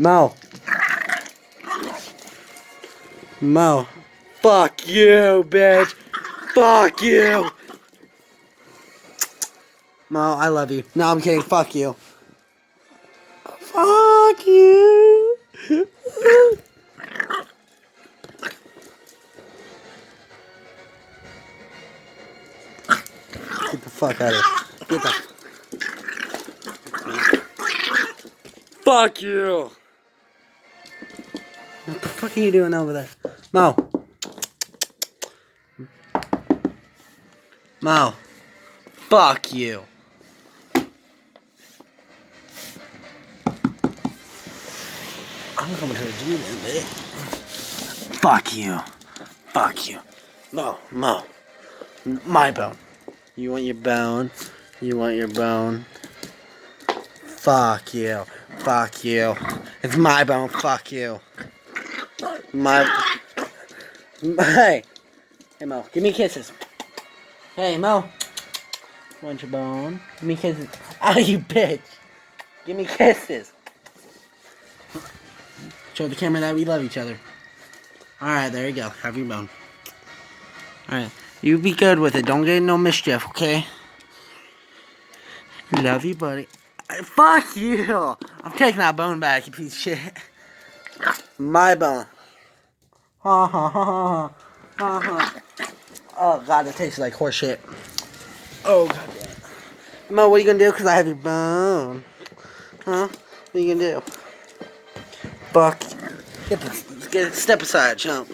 Mo. Mo. Fuck you, bitch. Fuck you. Mo, I love you. No, I'm kidding. Fuck you. Fuck you. Get the fuck out of here. Get the... Fuck you. What the fuck are you doing over there? Mo. Mo. Fuck you. I'm coming here to do that, baby. Fuck you. Fuck you. Mo. Mo. My bone. You want your bone? You want your bone? Fuck you. Fuck you. It's my bone. Fuck you. My... Hey. Hey, Mo. Give me kisses. Hey, Mo. Want your bone? Give me kisses. Oh, you bitch. Give me kisses. Show the camera that we love each other. Alright, there you go. Have your bone. Alright. You be good with it. Don't get in no mischief, okay? Love you, buddy. Fuck you. I'm taking that bone back, you piece of shit. My bone. Ha ha ha ha ha ha. Oh god, it tastes like horse shit. Oh god damn. Mo, what are you gonna do? Cause I have your bone. Huh? What are you gonna do? Fuck. Step aside, chump.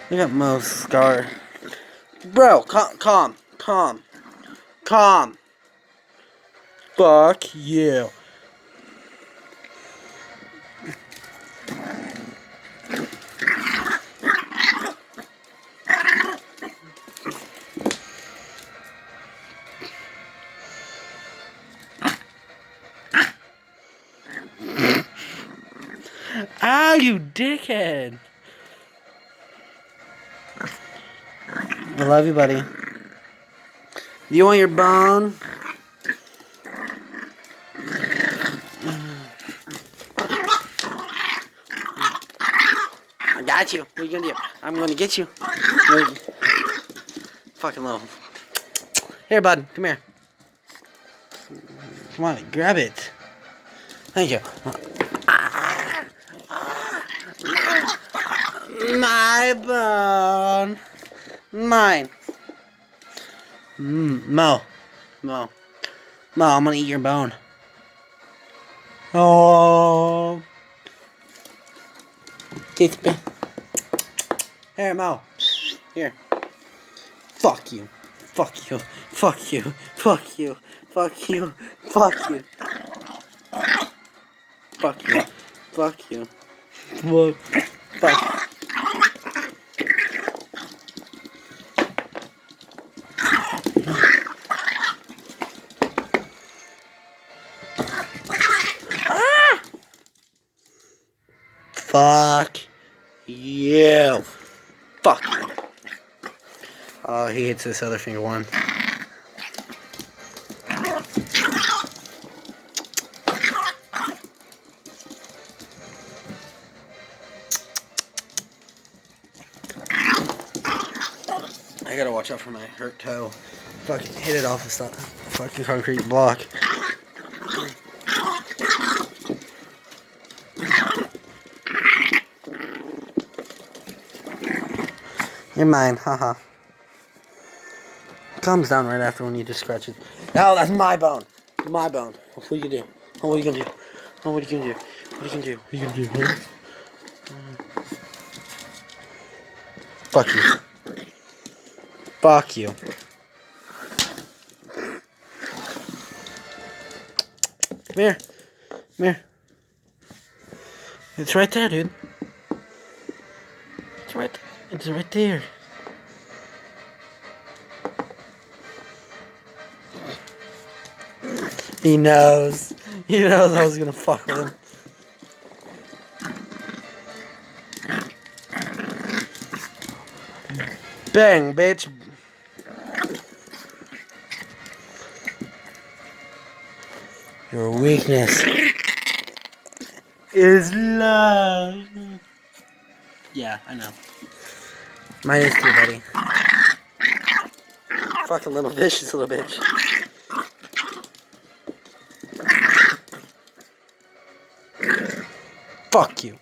Look at Mo's scar. Bro, calm. Fuck you. Ah, you dickhead. I love you, buddy. You want your bone? I got you. What are you gonna do? I'm gonna get you. Fucking low. Here, bud. Come here. Come on, grab it. Thank you. My bone. Mine. Mo. Mo, I'm gonna eat your bone. Oh. Kiss me. Here, Mo. Here. Fuck you. Fuck you. Fuck you. Fuck you. Fuck you. Fuck you. Fuck you. Fuck you. Fuck. Fuck. Fuck you. Fuck you. Oh, he hits this other finger one. I gotta watch out for my hurt toe. Fucking hit it off the fucking concrete block. You're mine, haha. Calms down right after when you just scratch it. No, that's my bone. My bone. What are you gonna do? Oh, what are you gonna do? Oh, what are you gonna do? What are you gonna do? What are you gonna do? Fuck you. Fuck you. Come here. Come here. It's right there, dude. It's right there. It's right there. He knows. He knows I was gonna fuck with him. Bang, bitch. Your weakness. is love. Yeah, I know. Mine is too, buddy. Fucking little vicious little bitch. Fuck you.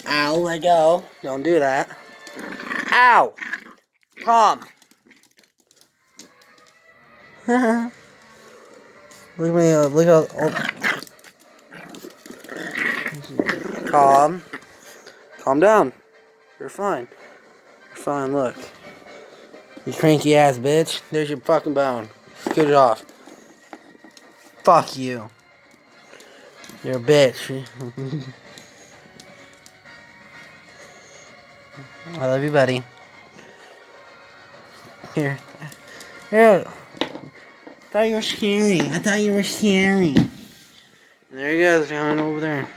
Ow, let go. Don't do that. Ow! Tom! Look at me, look at... Oh. Calm. Calm down. You're fine. You're fine, look. You cranky ass bitch. There's your fucking bone. Scoot it off. Fuck you. You're a bitch. I love you, buddy. Here. Here. I thought you were scary. I thought you were scary. There he goes, down over there.